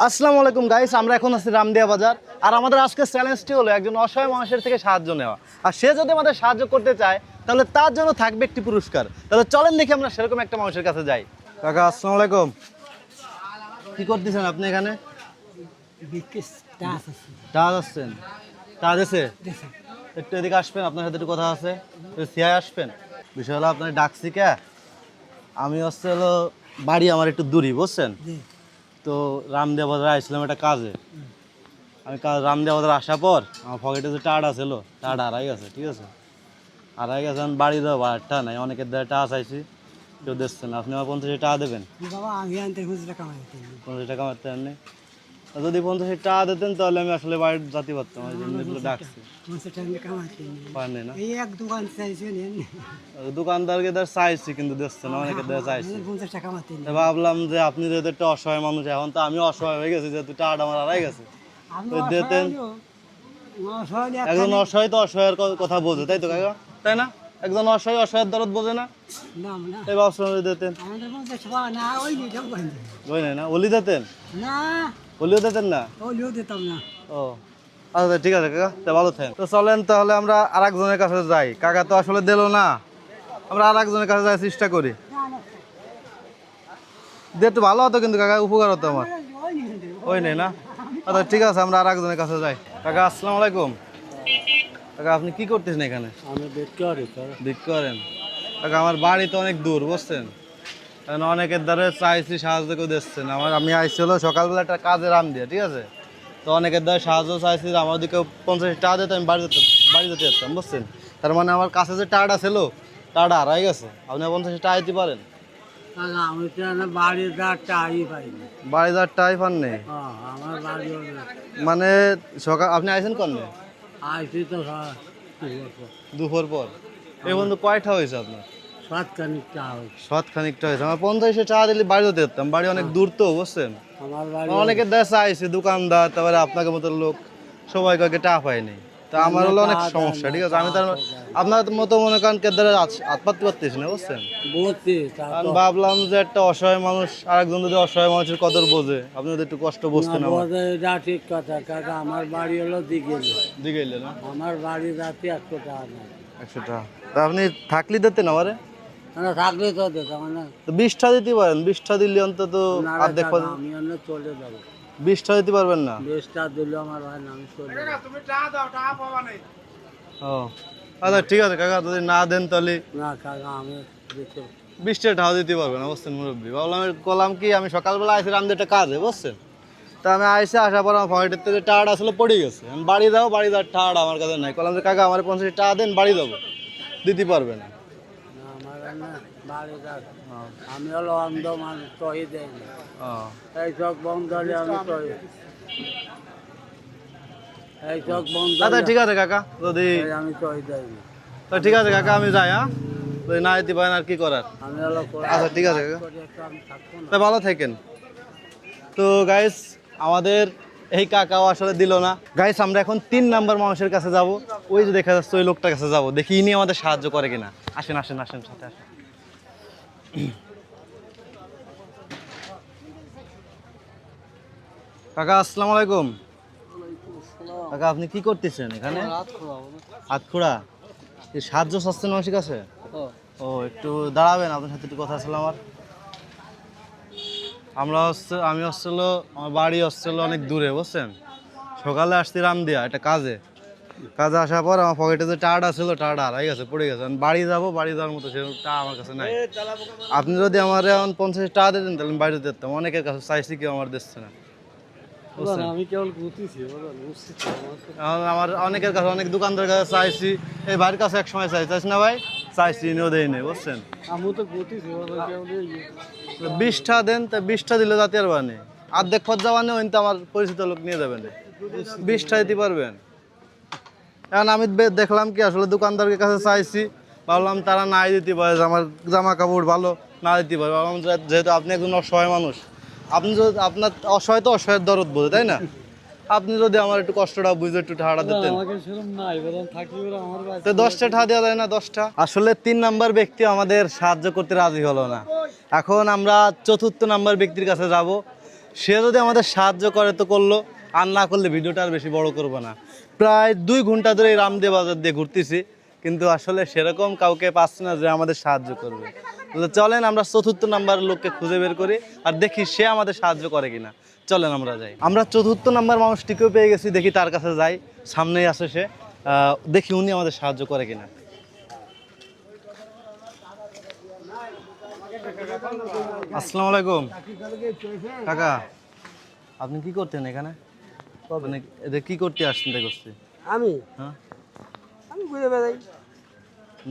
আসসালামু আলাইকুম গাইস, আমরা এখন আছি রামদিয়া বাজার। আর আমাদের আজকের চ্যালেঞ্জটি হলো একজন অসহায় মানুষের থেকে সাহায্য নেওয়া। আর সে যদি আমাদের সাহায্য করতে চায় তাহলে তার জন্য থাকবে একটি পুরস্কার। তাহলে চলেন দেখি আমরা সেরকম একটা মানুষের কাছে যাই। কাকা আসসালামু আলাইকুম, কি করতেছেন আপনি এখানে? টাজ আসছেন? টাজ আছে, একটু এদিকে আসবেন, আপনার সাথে একটু কথা আছে, সিয়ায় আসবেন। বিষয় হলো আপনার ডাকছি কে, আমি হলো বাড়ি আমার একটু দূরই, বুঝছেন তো। রামদিয়া বাজারে আসছিলাম একটা কাজে। আমি রামদিয়া বাজার আসার পর আমার পকেটে যে টাকা ছিল, টাকা হারাই গেছে, ঠিক আছে, হারাই গেছে। আমি বাড়ি দেবো, টাকা নাই, অনেকের দ্বারা টাকা চাইছি, কেউ দিচ্ছে না। আপনি আমার 50 টাকা দেবেন? 50 টাকা মারতে আননি, যদি 50 টাকা দিতেন তাহলে আমি আসলে বাড়ির জাতি পারতাম, ওই জন্য ডাকছি। দোকানদারকে দ্বারা চাইছি কিন্তু দিচ্ছে না, অনেকের দ্বারা চাইছি। ভাবলাম যে আপনি যেহেতু একটা অসহায় মানুষ, এখন তো আমি অসহায় হয়ে গেছি, যেহেতু টাকাটা আমার হারাই গেছে, দিতেন। একজন অসহায় তো অসহায়ের কথা বোঝে, তাই তো কাকা, তাই না? একজন অসহায় অসহায়ের দরদ বোঝে না, এই ভাবছিলাম দিতেন। ওই না ওলি দিতেন, ওলিও দিতেন না? ও আচ্ছা, ঠিক আছে কাকা, তা ভালো থাকেন। তো চলেন তাহলে আমরা আর একজনের কাছে যাই। কাকা তো আসলে দিল না, আমরা আর একজনের কাছে যাওয়ার চেষ্টা করি। দিয়ে তো ভালো হতো কিন্তু কাকা, উপকার হতো আমার। ওই নেই না? আচ্ছা ঠিক আছে, আমরা আর একজনের কাছে যাই। কাকা আসসালামু আলাইকুম। কাকা আপনি কি করতেছেন এখানে? আমি বিক্রি করেন? কাকা আমার বাড়ি তো অনেক দূর, বুঝছেন, অনেকের দ্বারা চাইছি, সাহায্য কেউ দিচ্ছেন। আমি আইসি হলো সকালবেলা একটা কাজে রামদিয়া, ঠিক আছে, তো অনেকের দ্বারা সাহায্য চাইছি। আমার যদি কেউ 50 টাকা দিতে আমি বাড়ি যেতে যেতাম, বুঝছেন। তার মানে আমার কাছে যে টাকাটা ছিল, টাকাটা হারাই গেছে। আপনি 50 টাকা দিতে পারেন? বাড়ির টাই পাইনি। বাড়িদার টাই পান নেই আমার বাড়ি মানে? সকাল আপনি আইসেন কনে? আইসি তো দুপুর পর। এই বন্ধু কয়টা হয়েছে আপনার? খানিকটা হয়েছে। আমার 50 টাকা দিলে বাড়ি যেতে যেতাম, বাড়ি অনেক দূর তো, বুঝছেন। আমার বাড়ি অনেকের দেশে চাইছি, দোকানদার, তারপরে আপনাকে মতো লোক, সবাই কাউকে টাকা পায়নি। তা আমার হলো অনেক সমস্যা, ঠিক আছে। আমি তার আপনার মতো মনে করেন কে দ্বারা হাত পাততে পারতেছি না, বুঝছেন। আমি ভাবলাম যে একটা অসহায় মানুষ, আরেকজন যদি অসহায় মানুষের কদর বোঝে, আপনি যদি একটু কষ্ট বুঝতেন। ঠিক কথা কাকা, আমার বাড়ি হলো দিঘাইলে না? আমার বাড়ি রাতে 100 টাকা না। 100 টাকা? তা আপনি থাকলে দিতেন আমারে? থাকলে তো দিতাম না। 20 টাকা দিতে পারেন? 20 টাকা দিলে অন্তত অর্ধেক পাবেন। আমি চলে যাবো। 20 টাকা দিতে পারবেন না? 20 টাকা দিলে আমার ভাই না, আমি চলে যাবো। তুমি টাকা দাও, টাকা পাবা না। ও আচ্ছা ঠিক আছে কাকা, যদি না দেন তাহলে না কাকা, আমি 20 টাকা দিতে পারবেন না, বুঝছেন মুরব্বী। ভাবলাম কলাম কি, আমি সকালবেলা আইছিলাম যে একটা কাজে, বুঝছেন। তা আমি আইসে আসার পর আমার পকেটের থেকে টাকাটা আসলে পড়ে গেছে। আমি বাড়ি যাবো, বাড়ি যাওয়ার টাকাটা আমার কাছে নাই। কলাম যে কাকা আমার 50 টাকা দেন, বাড়ি যাবো, দিতে পারবে না। আমি হলো অন্ধ মানুষ, তহি দেয় না। এই চোখ বন্ধ হলে আমি তহি, এই চোখ বন্ধ। আচ্ছা ঠিক আছে কাকা, যদি আমি তহি দেয় না। তো ঠিক আছে কাকা, আমি যাই। হ্যাঁ, যদি না দিতে পারেন আর কি করার। আমি হলো আচ্ছা ঠিক আছে কাকা, তা ভালো থাকেন। তো গাইস আমাদের এই কাকাও আসলে দিল না। গাইস আমরা এখন 3 নাম্বার মানুষের কাছে যাব। ওই যে দেখা যাচ্ছে ওই লোকটার কাছে যাব, দেখি ইনি আমাদের সাহায্য করে কিনা। আসেন আসেন আসেন, সাথে আসেন। কাকা আসসালামু আলাইকুম। কাকা আপনি কি করতেছেন এখানে? হাত খোড়া? সাহায্য চাচ্ছেন মানুষের কাছে? ও একটু দাঁড়াবেন, আপনার সাথে একটু কথা ছিল আমার। আমি হচ্ছিল, আমার বাড়ি হচ্ছিল অনেক দূরে, বুঝছেন। সকালে আসছি রামদিয়া একটা কাজে আসার পর আমার পকেটে যে টাকাটা ছিল, টাকাটা হারাই গেছে, পড়ে গেছে। আমি বাড়ি যাবো, বাড়ি যাওয়ার মতো সে টাকা আমার কাছে নাই। আপনি যদি আমার এখন 50 টাকা দিতেন তাহলে আমি বাড়িতে যেতাম। অনেকের কাছে চাইছি, কেউ আমার দিচ্ছে না। আমার অনেকের কাছে, অনেক দোকানদারের কাছে চাইছি, এই ভাইয়ের কাছে এক সময় চাইছি না ভাই, চাইছি, নিয়েও দেয় নেই, বুঝছেন। 20 টাকা দেন, তা 20 টাকা দিলে যাতে আর বানে অর্ধেক পথ যাওয়া নেই, তো আমার পরিচিত লোক নিয়ে যাবেন। 20 টাকা দিতে পারবেন? এখন আমি দেখলাম কি, আসলে দোকানদারের কাছে চাইছি, ভাবলাম তারা নাই দিতে পারে, আমার জামা কাপড় ভালো না দিতে পারে। ভাবলাম যেহেতু আপনি একজন অসহায় মানুষ, আপনি যদি, আপনার অসহায় তো অসহায়ের দরদ বোঝে, তাই না? আপনি যদি আমার একটু কষ্টটা বুঝে একটু টাকাটা দিতেন। তো 10টা টাকা দেওয়া যায় না? 10টা। আসলে 3 নাম্বার ব্যক্তি আমাদের সাহায্য করতে রাজি হলো না। এখন আমরা 4র্থ নাম্বার ব্যক্তির কাছে যাব। সে যদি আমাদের সাহায্য করে তো করলো, আর না করলে ভিডিওটা আর বেশি বড় করবো না। প্রায় 2 ঘন্টা ধরে এই রামদেব বাজার দিয়ে ঘুরতেছি, কিন্তু আসলে সেরকম কাউকে পাচ্ছি না যে আমাদের সাহায্য করবে। তো চলেন আমরা 4র্থ নাম্বার লোককে খুঁজে বের করি আর দেখি সে আমাদের সাহায্য করে কিনা। চলেন আমরা যাই। আমরা 4র্থ নাম্বার মানুষটিকেও পেয়ে গেছি, দেখি তার কাছে যাই। সামনেই আসে সে, দেখি উনি আমাদের সাহায্য করে কিনা। আসসালামু আলাইকুম কাকা, আপনি কি করতেন এখানে? মানে এদের কি করতে আসছেন তাই করছি? আমি হ্যাঁ, আমি ঘুরে বেড়াই।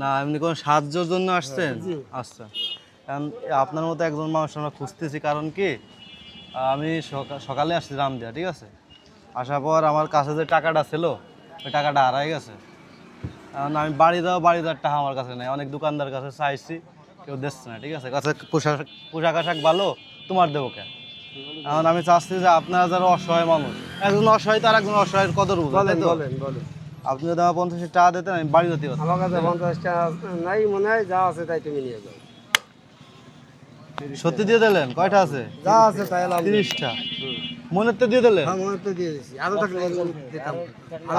না এমনি কোনো সাহায্যের জন্য আসছেন? জি। আচ্ছা, কারণ আপনার মতো একজন মানুষ আমরা খুঁজতেছি। কারণ কি, আমি সকালে আসছি রামদিয়া, ঠিক আছে? আসার পর আমার কাছে যে টাকাটা ছিল ওই টাকাটা হারাই গেছে। কারণ আমি বাড়ি দেওয়ার টাকা আমার কাছে নেই। অনেক দোকানদার কাছে চাইছি, কেউ দিচ্ছে না, ঠিক আছে? কাছে পোশাক আশাক ভালো, তোমার দেবো কেন? এখন আমি চাচ্ছি যে আপনারা যারা অসহায় মানুষ, একজন অসহায় তার একজন অসহায়ের কদর বুঝে, তাই তো? বলেন। আপনি যদি আমার 50 টাকা দিতেন আমি বাড়ি যেতে পারতাম। আমার কাছে 50 টাকা নাই, মনে হয় যা আছে তাই তুমি নিয়ে যাও। সত্যি দিয়ে দিলেন? কয়টা আছে? যা আছে তাই এলাম। 30টা মনের তো দিয়ে দিলেন? হ্যাঁ, মনে তো দিয়ে দিছি। আরো থাকলে দিতাম।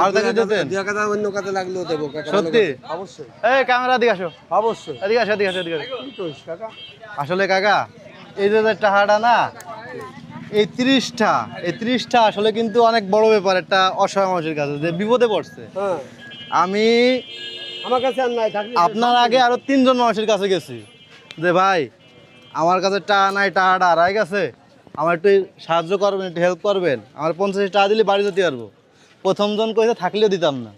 আর তাকে দিতেন? 2 টাকা অন্য কাজে লাগলেও দেবো কাকা। সত্যি? অবশ্যই এই ক্যামেরা দিকে আসো, অবশ্যই। এদিকে আসো, এদিকে আসো, এদিকে আসো। কি কইস কাকা? আসলে কাকা, এই যে টাকাটা না, এই 30টা আসলে কিন্তু অনেক বড় ব্যাপার একটা অসহায় মানুষের কাছে, যে বিপদে পড়ছে। হ্যাঁ, আমি আমার কাছে আর নাই, থাকলে আপনার আগে আরো 3জন মানুষের কাছে গেছি যে ভাই আমার কাছে টাকা নাই, টাকাটা হারাই গেছে, আমার একটু সাহায্য করবেন, একটু হেল্প করবেন। আমার 50 টাকা দিলে বাড়ি যেতে পারবো। প্রথমজন কইছে থাকলেও দিতাম না,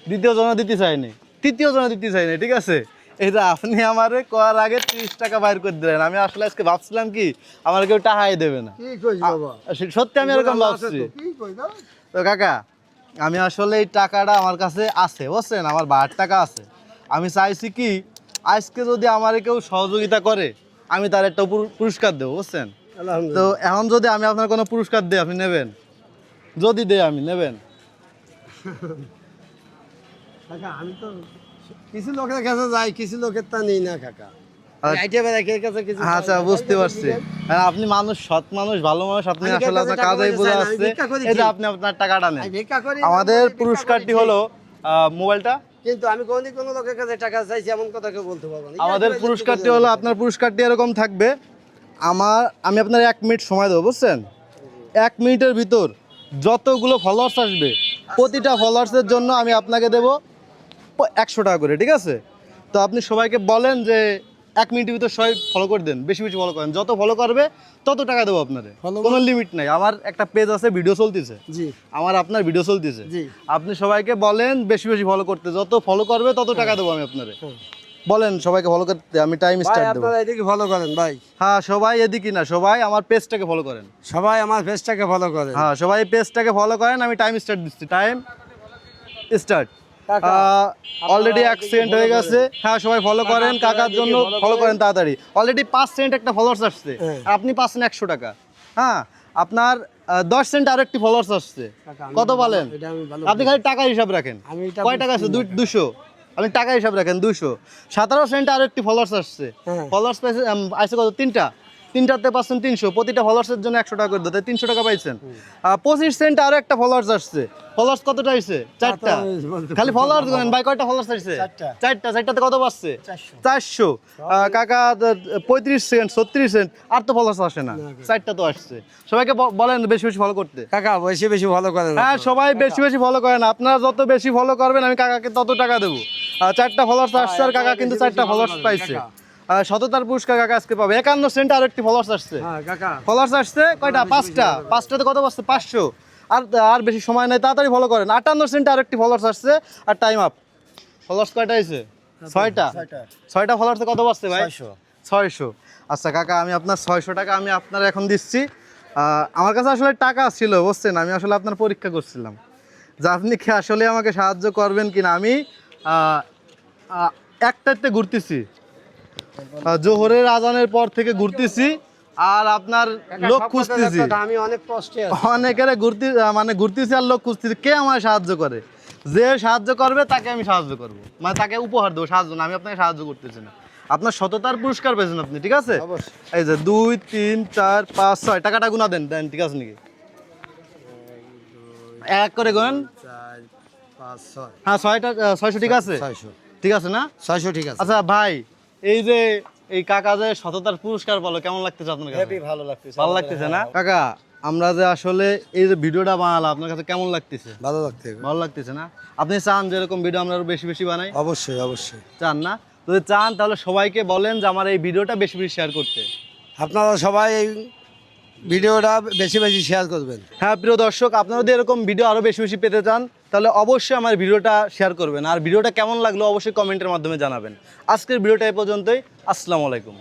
দ্বিতীয়জনও দিতে চাইনি, তৃতীয়জনও দিতে চাইনি, ঠিক আছে? এই যে আপনি আমারে করার আগে 30 টাকা বাইর করে দিলেন। আমি আসলে আজকে ভাবছিলাম কি আমার কেউ টাকাই দেবে না। কি কইস বাবা? সত্যি আমি এরকম ভাবছি। কি কই দাও? তো কাকা, আমি আসলে এই টাকাটা আমার কাছে আছে, বুঝছেন? আমার 12 টাকা আছে। আমি চাইছি কি, আজকে যদি আমার কেউ সহযোগিতা করে আমি তার একটা পুরস্কার দেবো, বুঝছেন? তো আলহামদুলিল্লাহ। এখন যদি আমি আপনার কোনো পুরস্কার দিই আপনি নেবেন? যদি দেই আমি নেবেন? কাকা আমি তো কিছু লোকের কাছে যাই, কিছু লোকের তা নেই না কাকা। আচ্ছা। আইটে বেড়া কে কাছে কিছু আচ্ছা, বুঝতে পারছি। আর আপনি মানুষ, সৎ মানুষ, ভালো মানুষ, আপনি আমি আসলে কাছে আপনার টাকা কাজেই পয়সা বোঝা চাই না, আমি যাচ্ছে। ভিক্ষা করি এই যে কি? আপনি আপনার টাকাটা নেন। আমি ভিক্ষা করি। আমাদের ভিক্ষা পুরস্কারটি করেছি। হলো মোবাইলটা। কিন্তু আমি কোনদিন কোনো লোকের কাছে টাকা চাইছি এমন কথা কেউ বলতে পারবো না। আমাদের পুরস্কারটি হলো, আপনার পুরস্কারটি এরকম থাকবে। আমি আপনার 1 মিনিট সময় দেবো, বুঝছেন? 1 মিনিটের ভিতর যতগুলো ফলোয়ার্স আসবে প্রতিটা ফলোয়ার্সের জন্য আমি আপনাকে দেবো 100 টাকা করে, ঠিক আছে? তো আপনি সবাইকে বলেন যে 1 মিনিটের ভিতর সবাই ফলো করে দেন, বেশি বেশি ফলো করেন। যত ফলো করবে তত টাকা দেবো আপনাদের, Follow কোনো লিমিট নাই। আমার একটা পেজ আছে, ভিডিও চলতেছে, জি আপনার ভিডিও চলতেছে। জি। আপনি সবাইকে বলেন বেশি বেশি ফলো করতে, যত ফলো করবে তত টাকা দেবো আমি আপনাদের। বলেন সবাইকে ফলো করতে, আমি টাইম ভাই স্টার্ট দেবো। আপনারা এদিকে ফলো করেন ভাই। হ্যাঁ, সবাই এদিকে না, সবাই আমার পেজটাকে ফলো করেন। সবাই আমার পেজটাকে ফলো করেন। হ্যাঁ, সবাই পেজটাকে ফলো করেন। আমি টাইম স্টার্ট দিচ্ছি, টাইম স্টার্ট। কাকা, অলরেডি 1 সেকেন্ড হয়ে গেছে। হ্যাঁ, সবাই ফলো করেন, আপনারা কাকার এদিকে জন্য follow ফলো করেন। করেন তাড়াতাড়ি। অলরেডি 5 সেন্ট একটা ফলোয়ার্স আসছে, হ্যাঁ। আর আপনি পাচ্ছেন 100 টাকা। হ্যাঁ, আপনার 10 সেন্ট আর একটি ফলোয়ার্স আসছে। কাকা, আমি কত বলেন? এটা আমি ভালো আপনি খালি টাকা হিসাব রাখেন। আমি এটা কয় টাকা আছে? 200। আপনি টাকা হিসাব রাখেন 200। 17 সেন্ট আর একটি ফলোয়ার্স আসছে। হ্যাঁ। ফলোয়ার্স পাইছে আইছে কত? 3টাতে পাচ্ছেন 300। প্রতিটা ফলোয়ার্সের জন্য 100 টাকা করে দিতে 300 টাকা পাইছেন। 25 সেন্ট আর একটা ফলোয়ার্স আসছে। ফলোয়ার্স কতটা হইছে? 4টা। খালি ফলোয়ার্স গুনেন ভাই, কয়টা ফলোয়ার্স আসছে? 4টাতে কত পাচ্ছে? 400। কাকা 35 সেন্ট, 36 সেন্ট, আর তো ফলোয়ার্স আসে না। 4টা তো আসছে। সবাইকে বলেন বেশি বেশি ফলো করতে। কাকা বেশি বেশি ফলো করেন। হ্যাঁ, সবাই বেশি বেশি ফলো করেন। আপনারা যত বেশি ফলো করবেন আমি কাকাকে তত টাকা দেবো। 4টা ফলোয়ার্স আসছে, আর কাকা কিন্তু 4টা ফলোয়ার্স পাইছে। সততার পুরস্কার কাকা আজকে পাবে। 51 সেন্ট আর একটি ফলোয়ার্স আসছে। হ্যাঁ কাকা, ফলোয়ার্স আসছে কয়টা? 5টাতে কত পাচ্ছে? 500। আর বেশি সময় নাই, তাড়াতাড়ি ফলো করেন। 58 সেন্ট আর একটি ফলোয়ার্স আসছে, আর টাইম আপ। ফলোয়ার্স কয়টা হয়েছে? 6টা ফলোয়ার্সে কত পাচ্ছে ভাই? 600। আচ্ছা কাকা, আমি আপনার 600 টাকা আমি আপনার এখন দিচ্ছি। আমার কাছে আসলে টাকা ছিল, বুঝছেন? আমি আসলে আপনার পরীক্ষা করছিলাম যে আপনি কি আসলে আমাকে সাহায্য করবেন কিনা। আমি 1টাতে ঘুরতেছি, জোহরের আজানের পর থেকে ঘুরতেছি, আর আপনার লোক খুঁজতেছি। আমি অনেক কষ্টে আছি। অনেকের ঘুরতেছি আর লোক খুঁজতেছি। কে আমার সাহায্য করে? যে সাহায্য করবে তাকে আমি সাহায্য করবো, মানে তাকে উপহার দেবো, সাহায্য না। আমি আপনাকে সাহায্য করতেছি না, আপনার সততার পুরস্কার পেয়েছেন আপনি, ঠিক আছে? অবশ্যই। এই যে 2 3 4 5 6 টাকাটা গুনা দেন দেন, ঠিক আছে নাকি? এক করে গুনেন। 4 5 6 হ্যাঁ 600 ঠিক আছে? 600 ঠিক আছে না? 600 ঠিক আছে। আচ্ছা ভাই, এই যে এই কাকা যে সততার পুরস্কার বলো, কেমন লাগতেছে আপনার কাছে? হেভি ভালো লাগতেছে। ভালো লাগতেছে না কাকা? আমরা যে আসলে এই যে ভিডিওটা বানালাম, আপনার কাছে কেমন লাগতেছে? ভালো লাগতেছে। ভালো লাগতেছে না? আপনি চান যে এরকম ভিডিও আমরা আরো বেশি বেশি বানাই? অবশ্যই অবশ্যই। চান না? যদি চান তাহলে সবাইকে বলেন যে আমার এই ভিডিওটা বেশি বেশি শেয়ার করতে। আপনারা সবাই এই ভিডিওটা বেশি বেশি শেয়ার করবেন। হ্যাঁ প্রিয় দর্শক, আপনারা যদি এরকম ভিডিও আরো বেশি বেশি পেতে চান তাহলে অবশ্যই আমার ভিডিওটা শেয়ার করবেন, আর ভিডিওটা কেমন লাগলো অবশ্যই কমেন্টের মাধ্যমে জানাবেন। আজকের ভিডিওটা এই পর্যন্তই। আসসালামু আলাইকুম।